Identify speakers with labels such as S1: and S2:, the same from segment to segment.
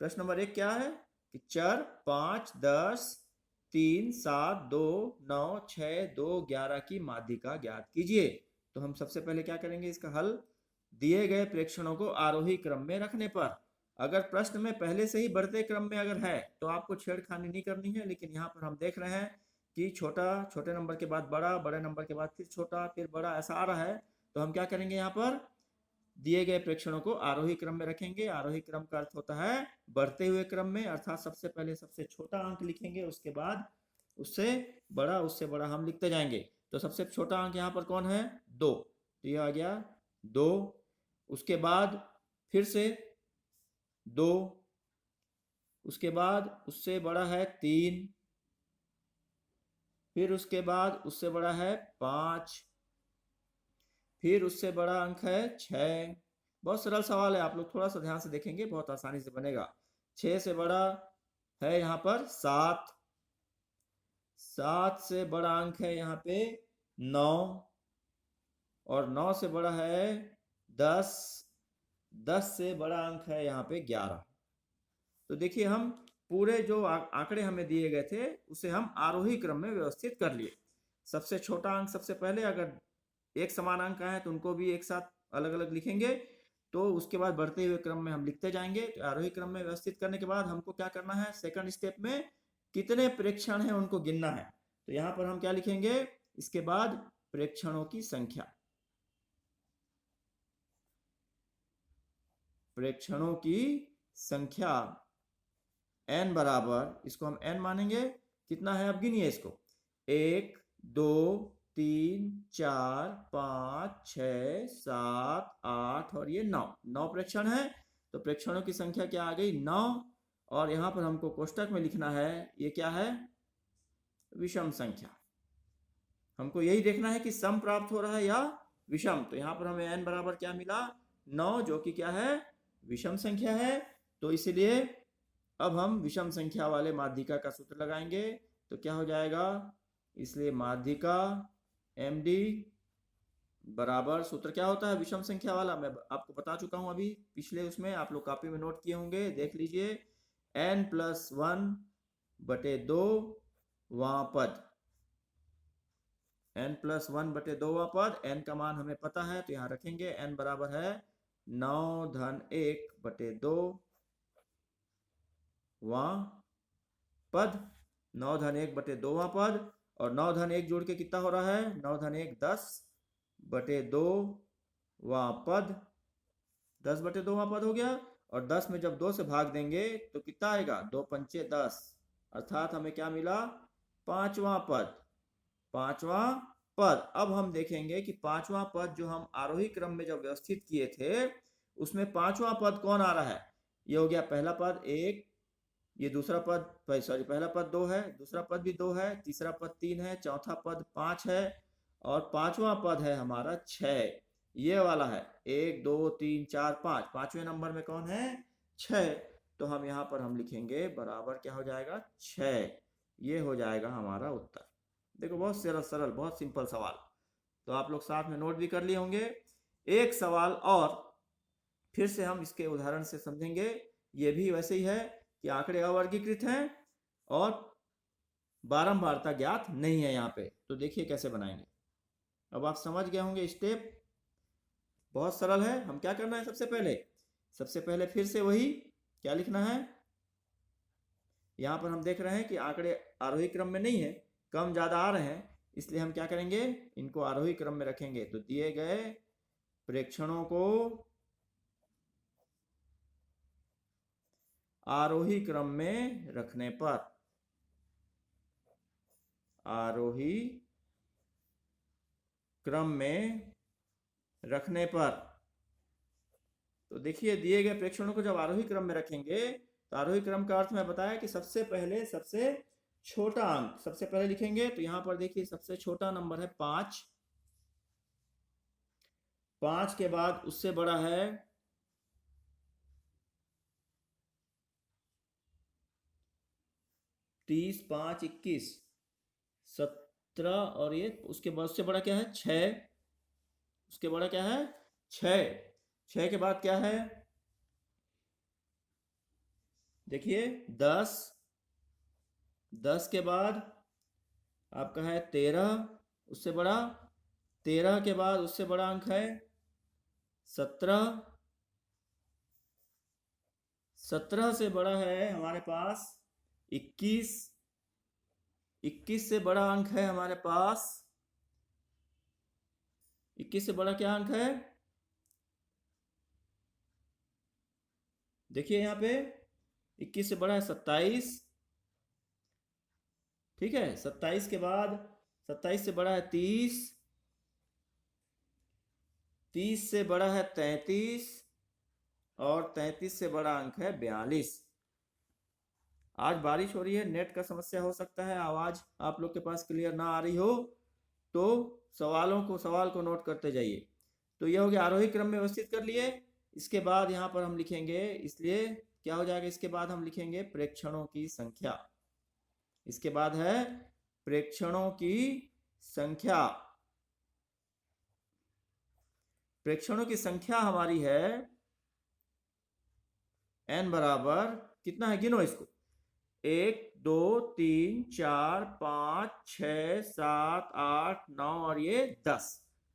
S1: प्रश्न नंबर 1 क्या है कि चर 5, 10, 3, 7, 2, 9, 6, 2, 11 की माध्यिका ज्ञात कीजिए। तो हम सबसे पहले क्या करेंगे, इसका हल दिए गए प्रेक्षणों को आरोही क्रम में रखने पर। अगर प्रश्न में पहले से ही बढ़ते क्रम में अगर है तो आपको छेड़खानी नहीं करनी है, लेकिन यहाँ पर हम देख रहे हैं कि छोटा, छोटे नंबर के बाद बड़ा, बड़े नंबर के बाद फिर छोटा, फिर बड़ा, ऐसा आ रहा है। तो हम क्या करेंगे, यहाँ पर दिए गए प्रेक्षणों को आरोही क्रम में रखेंगे। आरोही क्रम का अर्थ होता है बढ़ते हुए क्रम में, अर्थात सबसे पहले सबसे छोटा अंक लिखेंगे, उसके बाद उससे बड़ा, उससे बड़ा हम लिखते जाएंगे। तो सबसे छोटा अंक यहाँ पर कौन है, 2, तो ये आ गया 2। उसके बाद फिर से 2, उसके बाद उससे बड़ा है 3, फिर उसके बाद उससे बड़ा है 5, फिर उससे बड़ा अंक है 6। बहुत सरल सवाल है, आप लोग थोड़ा सा ध्यान से देखेंगे बहुत आसानी से बनेगा। 6 से बड़ा है यहाँ पर 7, 7 से बड़ा अंक है यहाँ पे 9, और 9 से बड़ा है 10, 10 से बड़ा अंक है यहाँ पे 11। तो देखिए हम पूरे जो आंकड़े हमें दिए गए थे उसे हम आरोही क्रम में व्यवस्थित कर लिए। सबसे छोटा अंक सबसे पहले, अगर एक समान अंक आए तो उनको भी एक साथ अलग अलग लिखेंगे, तो उसके बाद बढ़ते हुए क्रम में हम लिखते जाएंगे। तो आरोही क्रम में व्यवस्थित करने के बाद हमको क्या करना है, सेकंड स्टेप में कितने प्रेक्षण हैं उनको गिनना है। तो यहाँ पर हम क्या लिखेंगे, इसके बाद प्रेक्षणों की संख्या, प्रेक्षणों की संख्या n बराबर, इसको हम n मानेंगे, कितना है अब गिनिए इसको, 1, 2, 3, 4, 5, 6, 7, 8 और ये 9, 9 प्रेक्षण है। तो प्रेक्षणों की संख्या क्या आ गई, 9। और यहाँ पर हमको कोष्टक में लिखना है, ये क्या है, विषम संख्या। हमको यही देखना है कि सम प्राप्त हो रहा है या विषम। तो यहाँ पर हमें n बराबर क्या मिला, 9, जो कि क्या है, विषम संख्या है। तो इसलिए अब हम विषम संख्या वाले माध्यिका का सूत्र लगाएंगे। तो क्या हो जाएगा, इसलिए माध्यिका MD बराबर, सूत्र क्या होता है विषम संख्या वाला, मैं आपको बता चुका हूं अभी पिछले उसमें, आप लोग कॉपी में नोट किए होंगे, देख लीजिए, n+1/2 वां पद, n+1/2 वां पद, n का मान हमें पता है तो यहाँ रखेंगे, n बराबर है 9-1/2 वां पद, 9-1/2 वां पद, और 9-1 जोड़ के कितना हो रहा है, 9-1 10/2 वां पद, 10/2 वां पद हो गया। और 10 में जब 2 से भाग देंगे तो कितना आएगा, 2×5 = 10, अर्थात हमें क्या मिला, 5वां पद, 5वां पद। अब हम देखेंगे कि 5वां पद जो हम आरोही क्रम में जब व्यवस्थित किए थे उसमें 5वां पद कौन आ रहा है, ये हो गया पहला पद 1, ये दूसरा पद, सॉरी पहला पद 2 है, दूसरा पद भी 2 है, तीसरा पद 3 है, चौथा पद 5 है, और पांचवा पद है हमारा 6, ये वाला है 1, 2, 3, 4, 5, पांचवें नंबर में कौन है, 6। तो हम यहाँ पर हम लिखेंगे बराबर क्या हो जाएगा, 6। ये हो जाएगा हमारा उत्तर। देखो बहुत सरल सरल, बहुत सिंपल सवाल। तो आप लोग साथ में नोट भी कर लिए होंगे। एक सवाल और फिर से हम इसके उदाहरण से समझेंगे। ये भी वैसे ही है कि आंकड़े अवर्गीकृत हैं और बारंबारता ज्ञात नहीं है यहाँ पे। तो देखिए कैसे बनाएंगे। अब आप समझ गए होंगे स्टेप, बहुत सरल है। हम क्या करना है, सबसे पहले फिर से वही क्या लिखना है, यहाँ पर हम देख रहे हैं कि आंकड़े आरोही क्रम में नहीं है, कम ज्यादा आ रहे हैं, इसलिए हम क्या करेंगे, इनको आरोही क्रम में रखेंगे। तो दिए गए प्रेक्षणों को आरोही क्रम में रखने पर, आरोही क्रम में रखने पर, तो देखिए दिए गए प्रेक्षणों को जब आरोही क्रम में रखेंगे तो आरोही क्रम का अर्थ मैं बताया कि सबसे पहले सबसे छोटा अंक सबसे पहले लिखेंगे। तो यहां पर देखिए सबसे छोटा नंबर है 5, 5 के बाद उससे बड़ा है 30, 5, 21, 17, और ये उसके बाद उससे बड़ा क्या है 6, उसके बड़ा क्या है 6, 6 के बाद क्या है देखिए 10, 10 के बाद आपका है 13, उससे बड़ा 13 के बाद उससे बड़ा अंक है 17, 17 से बड़ा है हमारे पास 21, 21 से बड़ा अंक है हमारे पास 21 से बड़ा क्या अंक है, देखिए यहाँ पे 21 से बड़ा है 27, ठीक है। 27 के बाद 27 से बड़ा है 30, 30 से बड़ा है 33 और 33 से बड़ा अंक है 42। आज बारिश हो रही है, नेट का समस्या हो सकता है, आवाज आप लोग के पास क्लियर ना आ रही हो, तो सवाल को नोट करते जाइए। तो यह हो गया, आरोही क्रम में व्यवस्थित कर लिए। इसके बाद यहाँ पर हम लिखेंगे, इसलिए क्या हो जाएगा, इसके बाद हम लिखेंगे प्रेक्षणों की संख्या। इसके बाद है प्रेक्षणों की संख्या। प्रेक्षणों की संख्या हमारी है n बराबर कितना है, गिनो इसको, 1 2 3 4 5 6 7 8 9 और ये 10।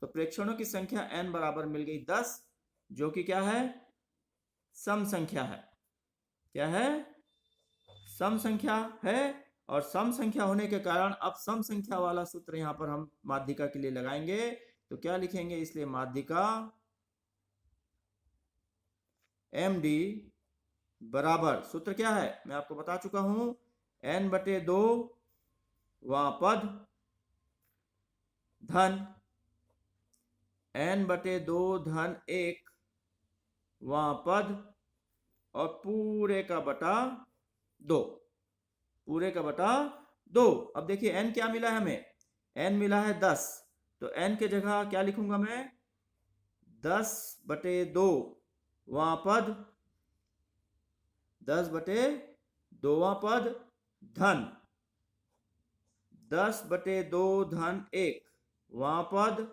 S1: तो प्रेक्षणों की संख्या n बराबर मिल गई 10, जो कि क्या है, सम संख्या है। क्या है, सम संख्या है। और सम संख्या होने के कारण अब सम संख्या वाला सूत्र यहां पर हम माध्यिका के लिए लगाएंगे। तो क्या लिखेंगे, इसलिए माध्यिका md बराबर, सूत्र क्या है मैं आपको बता चुका हूं, n/2 वहां पद धन n/2 धन 1 वहां पद और पूरे का बटा 2, पूरे का बटा 2। अब देखिए n क्या मिला है हमें, n मिला है 10, तो n के जगह क्या लिखूंगा मैं, 10/2 वहां पद, 10/2 पद धन 10/2 धन 1 वहां पद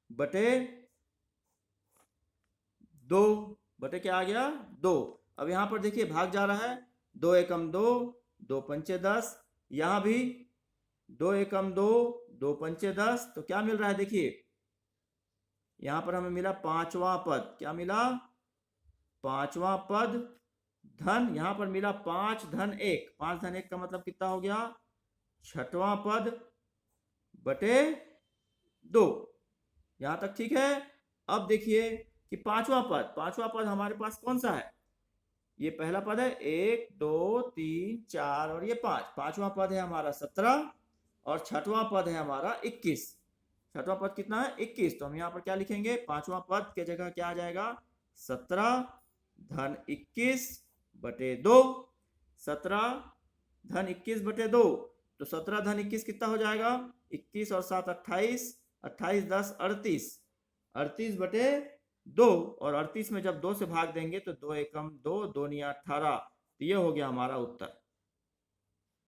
S1: बटे 2 बटे क्या आ गया 2। अब यहां पर देखिए भाग जा रहा है, 2 एकम 2, 2 पंचे 10, यहां भी 2 एकम 2, 2 पंचे 10, तो क्या मिल रहा है, देखिए यहां पर हमें मिला पांचवा पद, क्या मिला, पांचवा पद धन, यहां पर मिला 5 धन 1, 5 धन 1 का मतलब कितना हो गया, छठवां पद बटे 2। यहां तक ठीक है। अब देखिए कि पांचवा पद हमारे पास कौन सा है, ये पहला पद है, 1 2 3 4 और ये 5, पांचवा पद है हमारा 17 और छठवां पद है हमारा 21। छठवां पद कितना है, 21, तो हम यहाँ पर क्या लिखेंगे, पांचवा पद के जगह क्या आ जाएगा, 17 धन 21 बटे 2, 17 धन 21 बटे 2, तो 17 धन 21 कितना हो जाएगा, 21 और 7 28, 28 10 38, 38 बटे 2, और 38 में जब 2 से भाग देंगे तो 2 एकम 2, 2 निया 18, तो ये हो गया हमारा उत्तर।